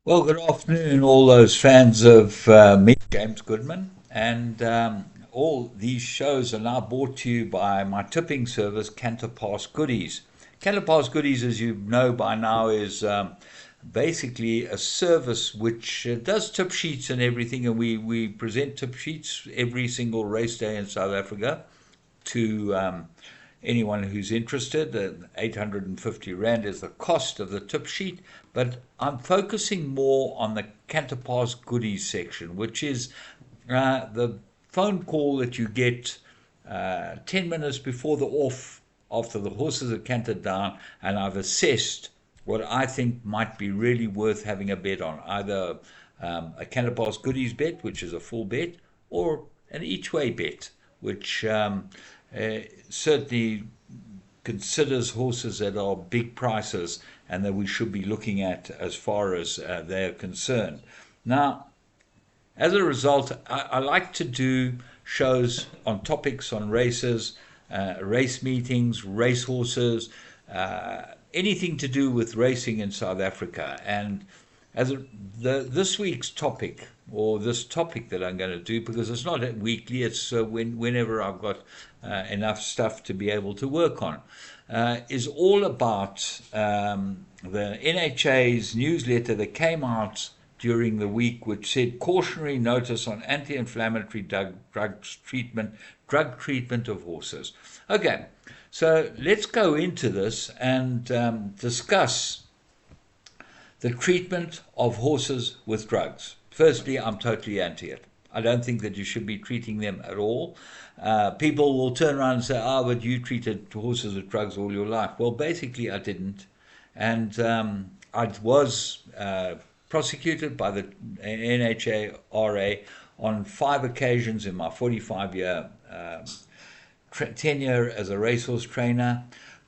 Well, good afternoon, all those fans of me, James Goodman. And all these shows are now brought to you by my tipping service, Canter Pass Goodies. Canter Pass Goodies, as you know by now, is basically a service which does tip sheets and everything. And we present tip sheets every single race day in South Africa to anyone who's interested. 850 Rand is the cost of the tip sheet, but I'm focusing more on the Canterpass goodies section, which is the phone call that you get 10 minutes before the off after the horses are cantered down, and I've assessed what I think might be really worth having a bet on, either a Canterpass goodies bet, which is a full bet, or an each way bet, which certainly considers horses that are big prices and that we should be looking at as far as they're concerned. Now, as a result, I like to do shows on topics on races, race meetings, race horses, anything to do with racing in South Africa. And as this week's topic, or this topic that I'm going to do, because it's not weekly, it's whenever I've got enough stuff to be able to work on, is all about the NHRA's newsletter that came out during the week, which said cautionary notice on anti-inflammatory drug treatment of horses. Okay, so let's go into this and discuss the treatment of horses with drugs. Firstly, I'm totally anti it. I don't think that you should be treating them at all. People will turn around and say, but you treated horses with drugs all your life. Well, basically, I didn't. And I was prosecuted by the NHRA on 5 occasions in my 45-year tenure as a racehorse trainer.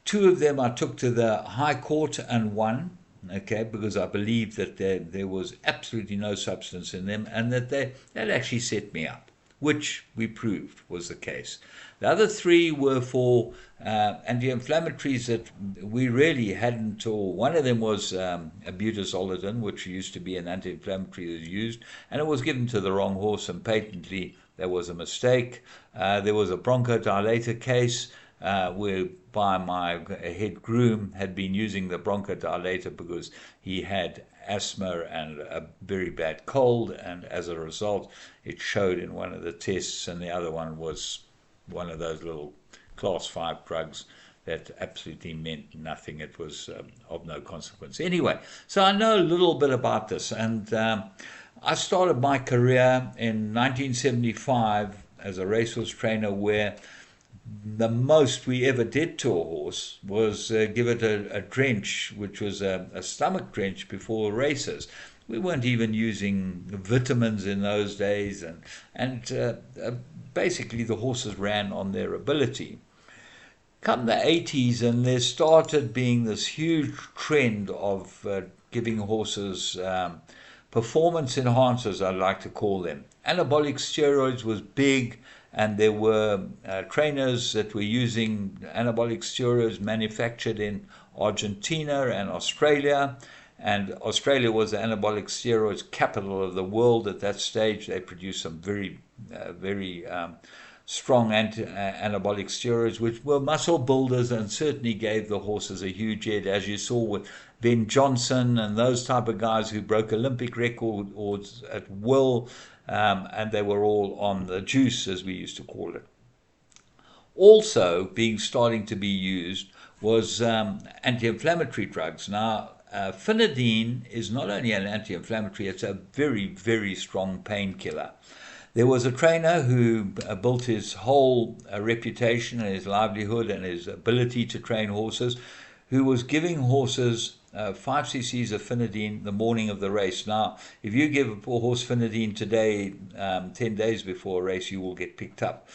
2 of them I took to the High Court and won. Okay, because I believed that there was absolutely no substance in them, and that that actually set me up, which we proved was the case. The other 3 were for anti-inflammatories that we really hadn't, or one of them was butazolidine, which used to be an anti-inflammatory that was used, and it was given to the wrong horse, and patently there was a mistake. There was a bronchodilator case whereby my head groom had been using the bronchodilator because he had asthma and a very bad cold, and as a result it showed in one of the tests, and the other one was one of those little class 5 drugs that absolutely meant nothing. It was of no consequence. Anyway, so I know a little bit about this, and I started my career in 1975 as a racehorse trainer, where the most we ever did to a horse was give it a drench, which was a stomach drench before races. We weren't even using vitamins in those days, and basically the horses ran on their ability. Come the 80s, and there started being this huge trend of giving horses performance enhancers, I like to call them. Anabolic steroids was big, and there were trainers that were using anabolic steroids manufactured in Argentina and Australia. And Australia was the anabolic steroids capital of the world at that stage. They produced some very strong anabolic steroids, which were muscle builders and certainly gave the horses a huge edge, as you saw with Ben Johnson and those type of guys who broke Olympic records at will, and they were all on the juice, as we used to call it. Also starting to be used was anti-inflammatory drugs. Now, phenidine is not only an anti-inflammatory, it's a very, very strong painkiller. There was a trainer who built his whole reputation and his livelihood and his ability to train horses, who was giving horses 5 cc's of phenidine the morning of the race. Now, if you give a horse phenidine today, 10 days before a race, you will get picked up.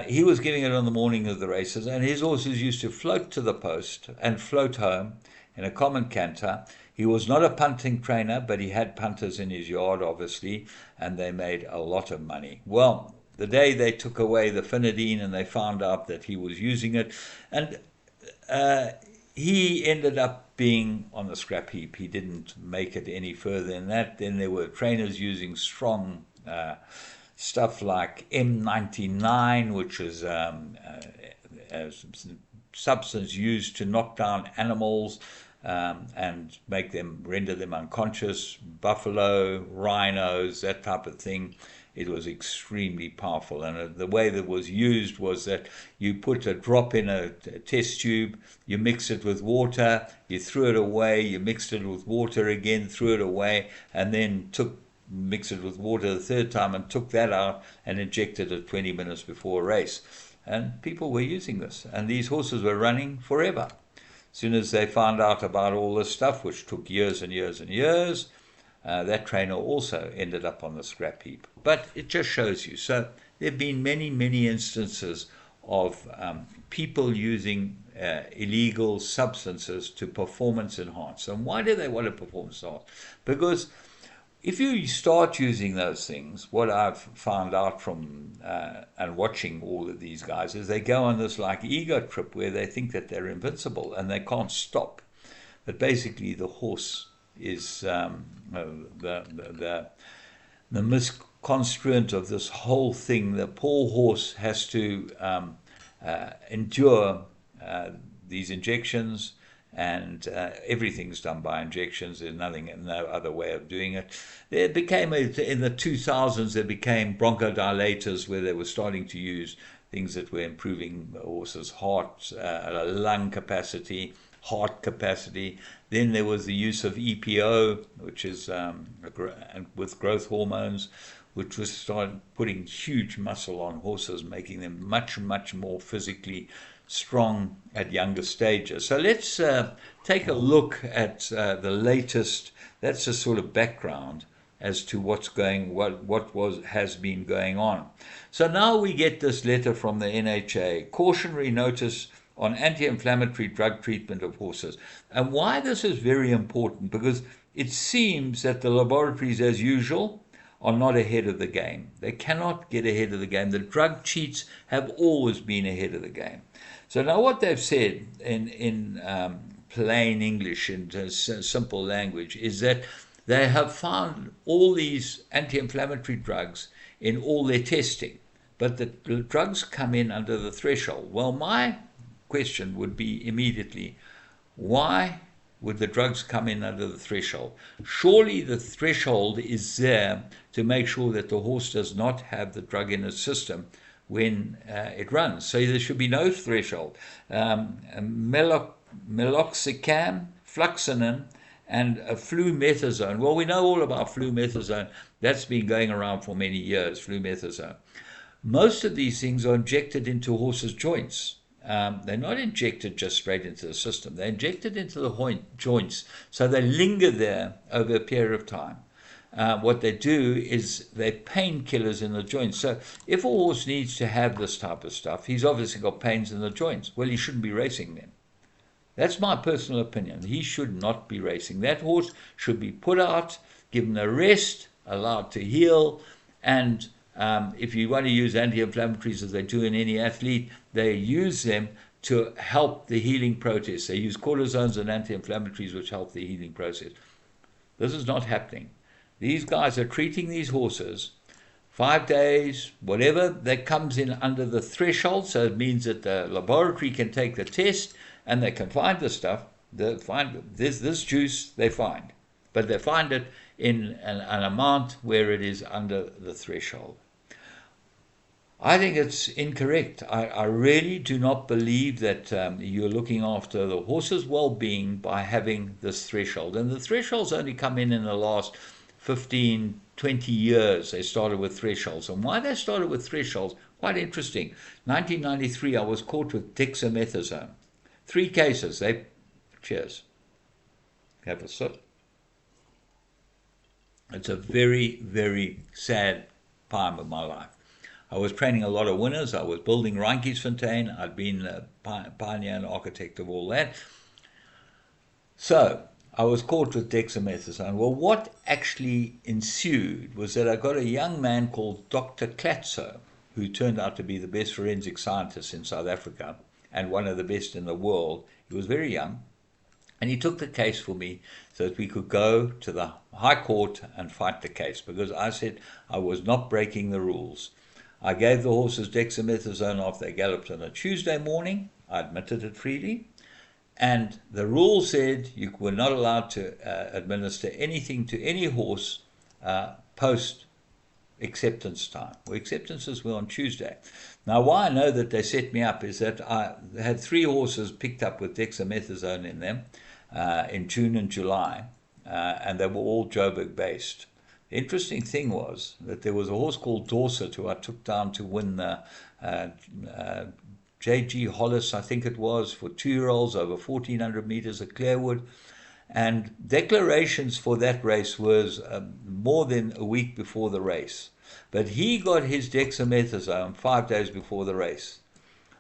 He was giving it on the morning of the races, and his horses used to float to the post and float home in a common canter. He was not a punting trainer, but he had punters in his yard, obviously, and they made a lot of money. Well, the day they took away the phenidine and they found out that he was using it, and he ended up being on the scrap heap. He didn't make it any further than that. Then there were trainers using strong stuff like M99, which is a substance used to knock down animals and make them, render them unconscious. Buffalo, rhinos, that type of thing. It was extremely powerful, and the way that it was used was that you put a drop in a test tube, you mix it with water, you threw it away, you mixed it with water again, threw it away, and then mixed it with water the third time and took that out and injected it 20 minutes before a race. And people were using this, and these horses were running forever. As soon as they found out about all this stuff, which took years and years and years, that trainer also ended up on the scrap heap. But it just shows you. So there have been many, many instances of people using illegal substances to performance enhance. And why do they want to performance enhance? Because if you start using those things, what I've found out from and watching all of these guys is they go on this like ego trip where they think that they're invincible and they can't stop. But basically the horse is the misconstruent of this whole thing. The poor horse has to endure these injections, and everything's done by injections. There's no other way of doing it. There became, in the 2000s, there became bronchodilators where they were starting to use things that were improving the horse's heart, lung capacity, heart capacity. Then there was the use of EPO, which is with growth hormones, which was started putting huge muscle on horses, making them much, much more physically strong at younger stages. So let's take a look at the latest. That's a sort of background as to what has been going on. So now we get this letter from the NHRA, cautionary notice on anti-inflammatory drug treatment of horses. And why this is very important, because it seems that the laboratories, as usual, are not ahead of the game. They cannot get ahead of the game. The drug cheats have always been ahead of the game. So now what they've said in plain English, in simple language, is that they have found all these anti-inflammatory drugs in all their testing, but the drugs come in under the threshold. Well, my question would be immediately, why would the drugs come in under the threshold? Surely the threshold is there to make sure that the horse does not have the drug in its system when it runs. So there should be no threshold. Meloxicam, fluoxetine, and flumethazone. Well, we know all about flumethazone. That's been going around for many years, flumethazone. Most of these things are injected into horses' joints. They're not injected just straight into the system. They're injected into the joints, so they linger there over a period of time. What they do is they're painkillers in the joints. So if a horse needs to have this type of stuff, he's obviously got pains in the joints. Well, he shouldn't be racing then. That's my personal opinion. He should not be racing. That horse should be put out, given a rest, allowed to heal, and if you want to use anti-inflammatories, as they do in any athlete, they use them to help the healing process. They use cortisones and anti-inflammatories which help the healing process. This is not happening. These guys are treating these horses 5 days, whatever, that comes in under the threshold, so it means that the laboratory can take the test and they can find the stuff. They find this juice, they find. But they find it in an amount where it is under the threshold. I think it's incorrect. I really do not believe that you're looking after the horse's well-being by having this threshold. And the thresholds only come in the last 15, 20 years. They started with thresholds. And why they started with thresholds, quite interesting. 1993, I was caught with dexamethasone. 3 cases. Cheers. Have a sip. It's a very, very sad time of my life. I was training a lot of winners. I was building Reinkiesfontein. I'd been a pioneer and architect of all that. So I was caught with dexamethasone. Well, what actually ensued was that I got a young man called Dr. Klatzo, who turned out to be the best forensic scientist in South Africa and one of the best in the world. He was very young, and he took the case for me so that we could go to the High Court and fight the case, because I said I was not breaking the rules. I gave the horses dexamethasone after they galloped on a Tuesday morning. I admitted it freely. And the rule said you were not allowed to administer anything to any horse post acceptance time. Well, acceptances were on Tuesday. Now, why I know that they set me up is that I had 3 horses picked up with dexamethasone in them in June and July, and they were all Joburg based. The interesting thing was that there was a horse called Dorset who I took down to win the J.G. Hollis, I think it was, for 2-year-olds over 1,400 meters at Clearwood. And declarations for that race was more than a week before the race. But he got his dexamethasone 5 days before the race.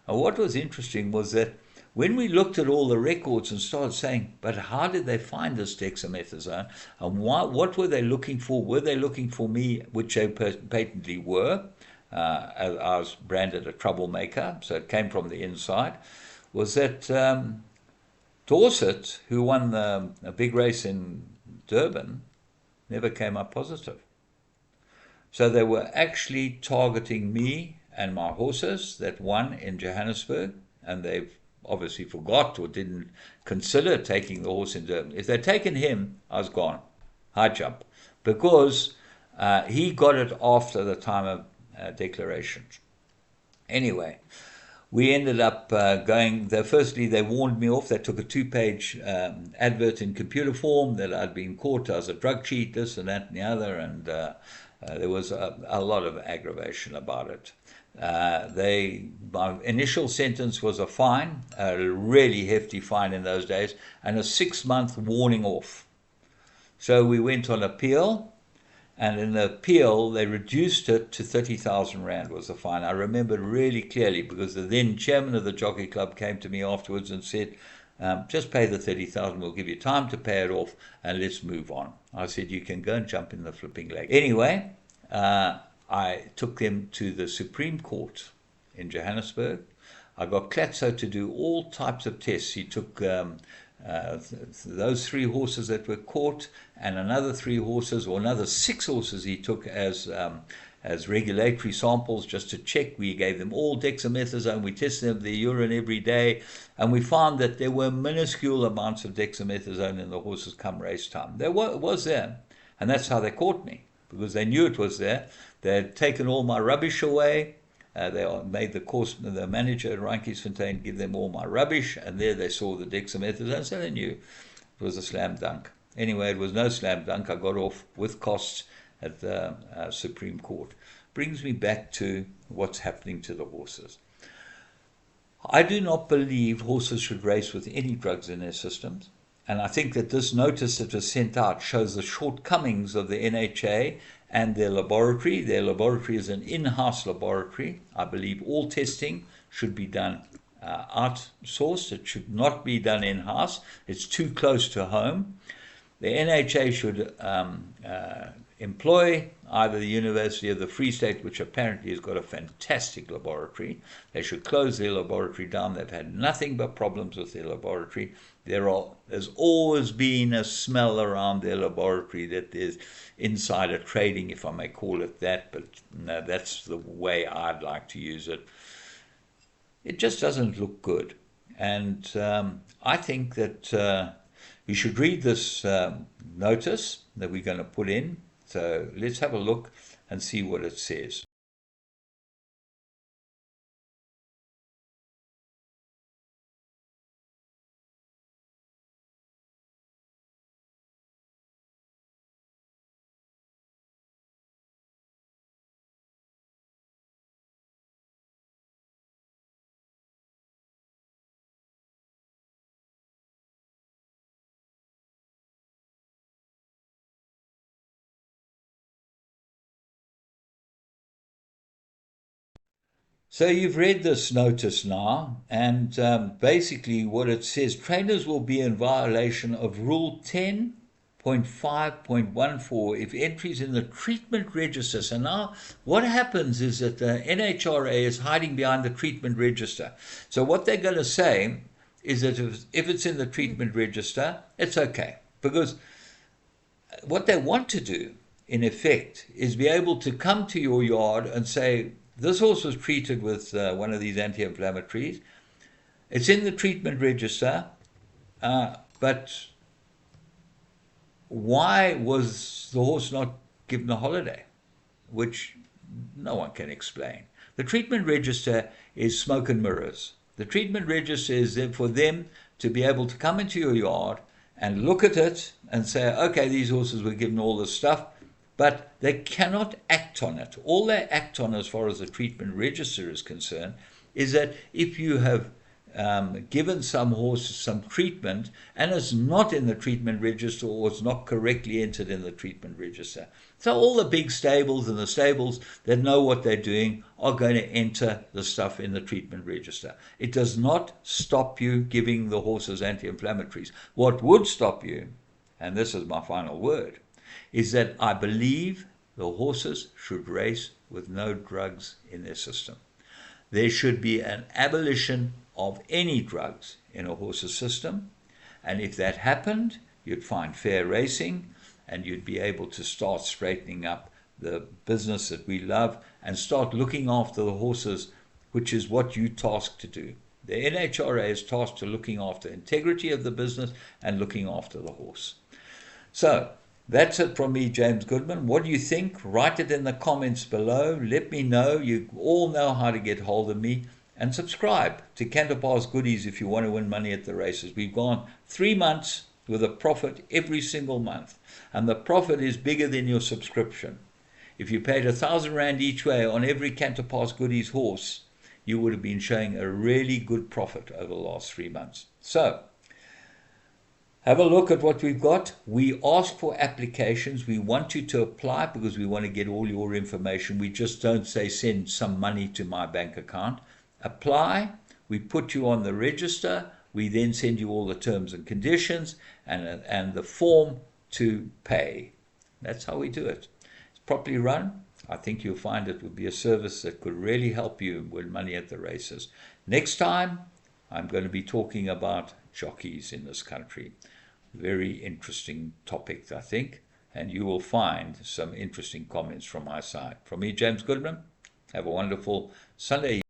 And what was interesting was that when we looked at all the records and started saying, but how did they find this dexamethasone? And what were they looking for? Were they looking for me, which they patently were? I was branded a troublemaker, so it came from the inside. Was that Dorset, who won a big race in Durban, never came up positive. So they were actually targeting me and my horses that won in Johannesburg, and they've obviously forgot or didn't consider taking the horse in Durban. If they'd taken him, I was gone. High jump. Because he got it after the time of declarations. Anyway, we ended up going there. Firstly, they warned me off. They took a 2-page advert in computer form that I'd been caught as a drug cheat, this and that and the other, and there was a lot of aggravation about it. My initial sentence was a fine, a really hefty fine in those days, and a 6-month warning off. So we went on appeal. And in the appeal, they reduced it to 30,000 Rand was the fine. I remember really clearly because the then chairman of the Jockey Club came to me afterwards and said, just pay the 30,000, we'll give you time to pay it off, and let's move on. I said, you can go and jump in the flipping lake. Anyway, I took them to the Supreme Court in Johannesburg. I got Klatso to do all types of tests. He took those 3 horses that were caught, and another 3 horses, or another 6 horses he took as regulatory samples just to check. We gave them all dexamethasone. We tested them, the urine every day, and we found that there were minuscule amounts of dexamethasone in the horses come race time. There was there, and that's how they caught me, because they knew it was there. They had taken all my rubbish away. They made the manager at Reinkiesfontein give them all my rubbish, and there they saw the dexamethasone, so they knew it was a slam dunk. Anyway, it was no slam dunk. I got off with costs at the Supreme Court. Brings me back to what's happening to the horses. I do not believe horses should race with any drugs in their systems, and I think that this notice that was sent out shows the shortcomings of the NHRA and their laboratory. Their laboratory is an in-house laboratory. I believe all testing should be done outsourced. It should not be done in-house. It's too close to home. The NHRA should employ either the University of the Free State, which apparently has got a fantastic laboratory. They should close their laboratory down. They've had nothing but problems with their laboratory. There's always been a smell around their laboratory that there's insider trading, if I may call it that, but no, that's the way I'd like to use it. It just doesn't look good. And I think that you should read this notice that we're going to put in. So let's have a look and see what it says. So you've read this notice now, and basically what it says, trainers will be in violation of Rule 10.1 0.5.14 if entries in the treatment register. So now what happens is that the NHRA is hiding behind the treatment register. So what they're going to say is that if it's in the treatment register, it's okay. Because what they want to do, in effect, is be able to come to your yard and say, this horse was treated with one of these anti-inflammatories. It's in the treatment register, but why was the horse not given a holiday? Which no one can explain. The treatment register is smoke and mirrors. The treatment register is there for them to be able to come into your yard and look at it and say, okay, these horses were given all this stuff, but they cannot act on it. All they act on as far as the treatment register is concerned is that if you have given some horse some treatment and it's not in the treatment register or it's not correctly entered in the treatment register. So all the big stables and the stables that know what they're doing are going to enter the stuff in the treatment register. It does not stop you giving the horses anti-inflammatories. What would stop you, and this is my final word, is that I believe the horses should race with no drugs in their system. There should be an abolition of any drugs in a horse's system, and if that happened, you'd find fair racing, and you'd be able to start straightening up the business that we love and start looking after the horses, which is what you're tasked to do. The NHRA is tasked to looking after integrity of the business and looking after the horse. So that's it from me, James Goodman. What do you think? Write it in the comments below. Let me know. You all know how to get hold of me. And subscribe to Canterpar's Goodies if you want to win money at the races. We've gone 3 months with a profit every single month. And the profit is bigger than your subscription. If you paid R1,000 each way on every Canterpar's Goodies horse, you would have been showing a really good profit over the last 3 months. So, have a look at what we've got. We ask for applications. We want you to apply because we want to get all your information. We just don't say send some money to my bank account. Apply. We put you on the register. We then send you all the terms and conditions and the form to pay. That's how we do it. It's properly run. I think you'll find it would be a service that could really help you win money at the races. Next time, I'm going to be talking about jockeys in this country. Very interesting topic, I think, and you will find some interesting comments from my side. From me, James Goodman, have a wonderful Sunday.